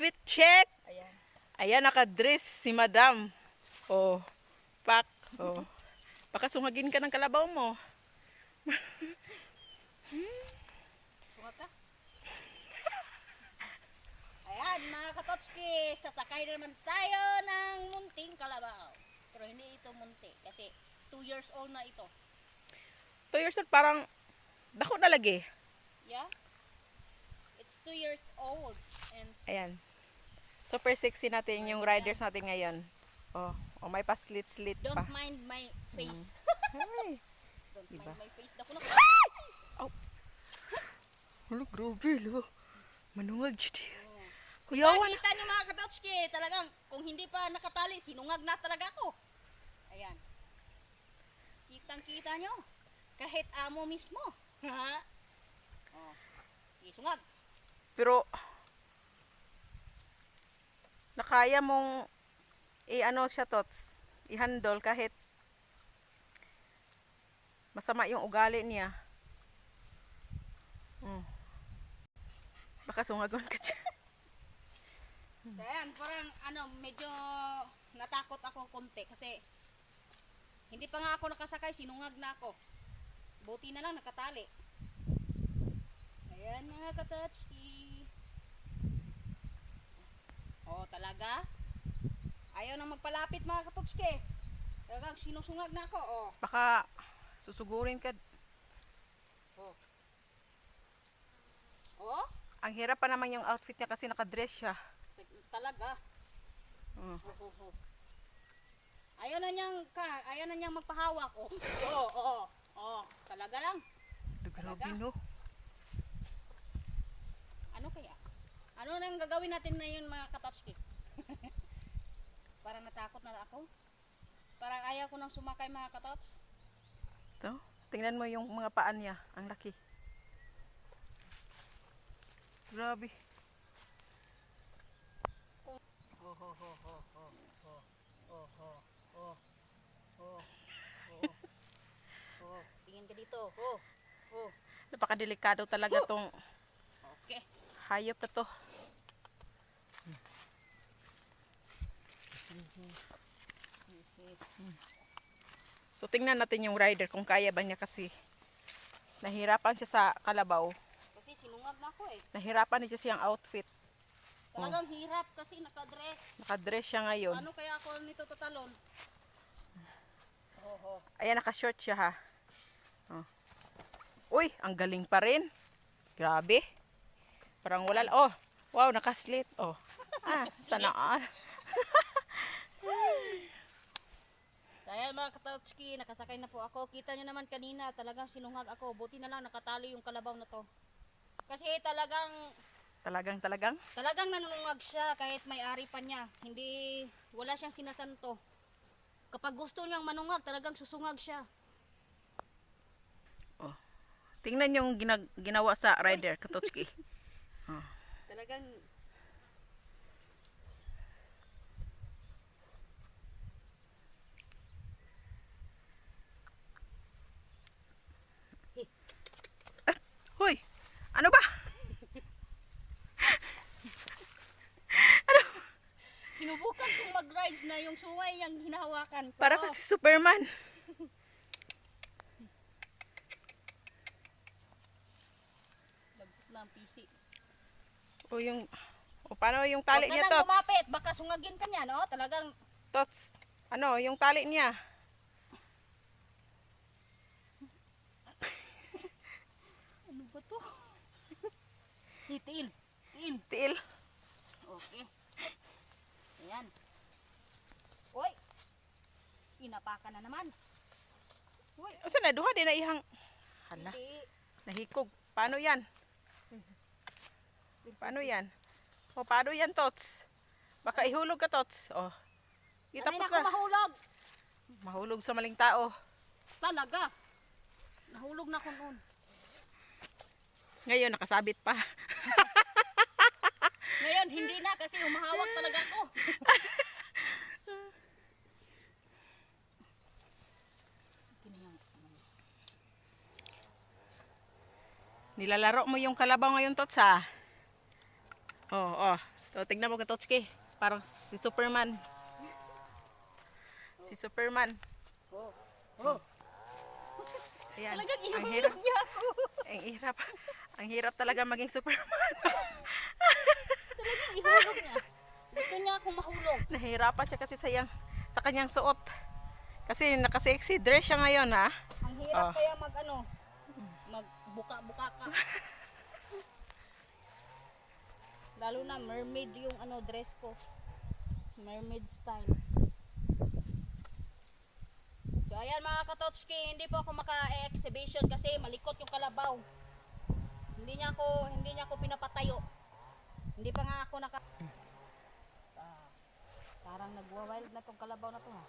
Outfit check. Ayan. Ayan, nakadress si Madam. Oh, pak. Oh. Baka sungagin ka ng kalabaw mo. Sungat ka? Ayan, mga katotski, sasakay na naman tayo ng munting kalabaw. Pero hindi ito munti kasi 2 years old na ito. 2 years old, parang dako na lagi. Yeah? It's 2 years old. And Ayan. Super sexy natin yung riders natin ngayon. Oh, may pa-slit-slit pa. don't mind my face. Ay. Don't Diba? mind my face. Dako na. Hala, grabe, lo. Manungag, Judy. Oh. Kuyawan. Kita nyo mga katotski, talagang kung hindi pa nakatali, sinungag na talaga ako. Ayan. Kitang-kita nyo. Kahit amo mismo. Ha? Oh. Sige, sungag. Pero, nakaya mong i-ano siya, Tots, i-handle kahit masama yung ugali niya. Baka sungagon ka dyan. So, ayan, parang medyo natakot ako konti kasi hindi pa nga ako nakasakay, sinungag na ako. Buti na lang nakatali. Ayan mga katotski. Oh, talaga? Ayaw nang magpalapit mga katotski. Talagang sinusungag na ako. Oh. Baka susugurin ka. Oh. Oh? Ang hirap pa naman yung outfit niya kasi nakadress siya. Talaga. Mm. Oh. Ayaw na niyang magpahawak. Oh. Talaga lang. Grabe, no? Ano kaya? Ano nang gagawin natin na yun mga katotski? Parang natakot na ako. Parang ayaw ko nang sumakay mga katots. Ito, tingnan mo yung mga paan niya. Ang laki. Grabe. Tingin ka dito. Napakadelikado talaga tong Okay. hayop na to. So tingnan natin yung rider kung kaya ba niya kasi nahirapan siya sa kalabaw. Kasi sinungag na ako eh. Nahirapan niya siyang outfit. Talagang hirap kasi nakadress. Nakadress siya ngayon. Ano kaya ako nito tatalon? Ayan, naka-short siya ha. Oh. Uy, ang galing pa rin. Grabe. Parang wala. Oh, wow, naka-slit. Oh. Sana all. Dahil mga katotski, nakasakay na po ako. Kita nyo naman kanina, talagang sinungag ako. Buti na lang nakatali yung kalabaw na to. Kasi talagang nanunungag siya kahit may-ari pa niya. Wala siyang sinasanto. Kapag gusto niyang manungag, talagang susungag siya. Oh. Tingnan yung ginawa sa rider, Katotski. Oh. Talagang Hoy, ano ba? sinubukan kong mag-rides na yung suway yung hinahawakan ko. Para kasi Superman. Lagot na ang PC. Paano yung tali Huwag ka niya, nang Tots? lumapit, baka sungagin ka niya, no? Talagang, Tots, yung tali niya? ano ba to? Tiil. Tiil. Okay. Ayan. Uy! Inapakan na naman. Uy, saan na? Duha din na ihang. Hala, Hindi. nahikog. Paano yan? Paano yan? Paano yan, Tots? Baka ihulog ka, Tots. Oh. Sanay Tapos na ako na. mahulog. Mahulog sa maling tao. Talaga. Nahulog na ako noon. Ngayon, nakasabit pa. Ngayon, hindi na kasi humahawak talaga ako. Nilalaro mo yung kalabaw ngayon, Tots, ha? Oh. So, tignan mo ka, Totski. Parang si Superman. Si Superman. Oh. Oh. Ayan. Talagang Ang ihulog hirap. niya ako. Ang hirap. Ang hirap talaga maging Superman. Talagang ihulog niya. Gusto niya akong mahulog. Nahirapan siya kasi sa kanyang suot. Kasi naka-sexy dress siya ngayon, ha? Ang hirap Oh. kaya magbuka-buka ka. Lalo na mermaid yung dress ko. Mermaid style. So ayan mga katotski, hindi po ako maka-exhibition kasi malikot yung kalabaw. Hindi niya ako pinapatayo. Hindi pa nga ako parang nagwa-wild na tong kalabaw na to, ha.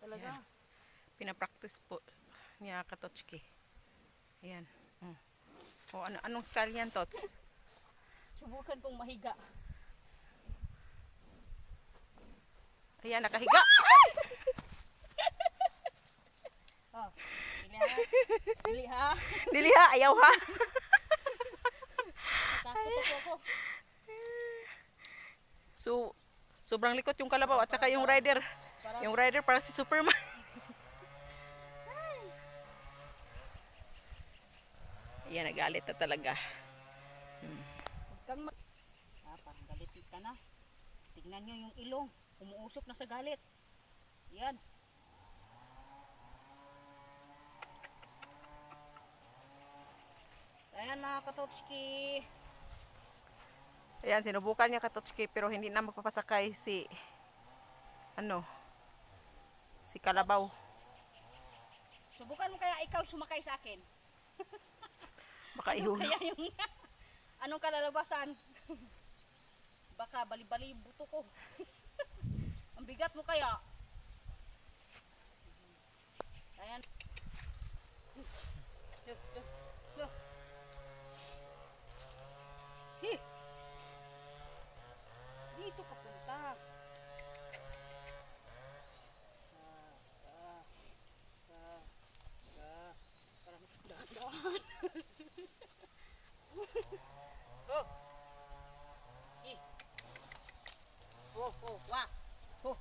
Talaga. Ayan. Pinapractice po niya Katotski. Ayan. O anong style yan, Tots? Subukan kong mahiga. Ayan, nakahiga. Oh, dili ha. Dili ha. Dili ha, ayaw ha. Takot ako. So, sobrang likot yung kalabaw at saka yung rider. Yung rider parang si Superman. Ayan, nagalit na talaga. Parang galit ka na. Tignan nyo yung ilong. Umuusok na sa galit. Yan. Ayan mga katotski. Ayan, sinubukan niya Katotski pero hindi na magpapasakay si si kalabaw. Subukan mo kaya ikaw sumakay sa akin. Baka Ano ihulog. kaya yung anong kalalabasan? Baka bali-bali buto ko. Ang bigat mo kaya. Ayan. Look. Hi. Dito ka punta. Parang dahan-dahan. Oh. Hi. Oh, wah. Oh.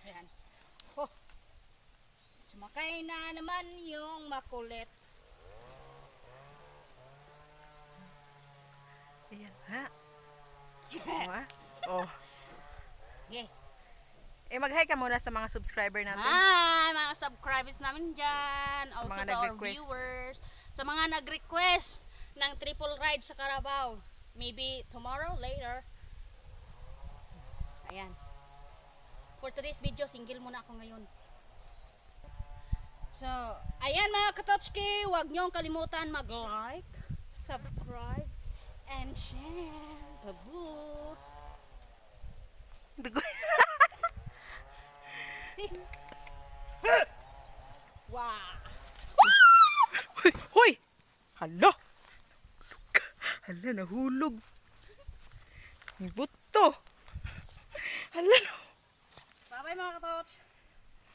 Ayan. Oh. Sumakay na naman yung makulit. Ayan ha. Oh, ha? Oh. Okay. Mag-hi ka muna sa mga subscriber natin. Hi, mga subscribers namin dyan. Sa Also mga to our nag-request. viewers. Sa mga nag-request ng triple ride sa Carabao. Maybe tomorrow, later. Ayan. For today's video, single muna ako ngayon. So, ayan mga katotski, huwag niyong kalimutan mag-like, subscribe, and share. Babu! Wow! Hoy! Hala! Hala, nahulog. May buto. Hala. Bye-bye mga katots!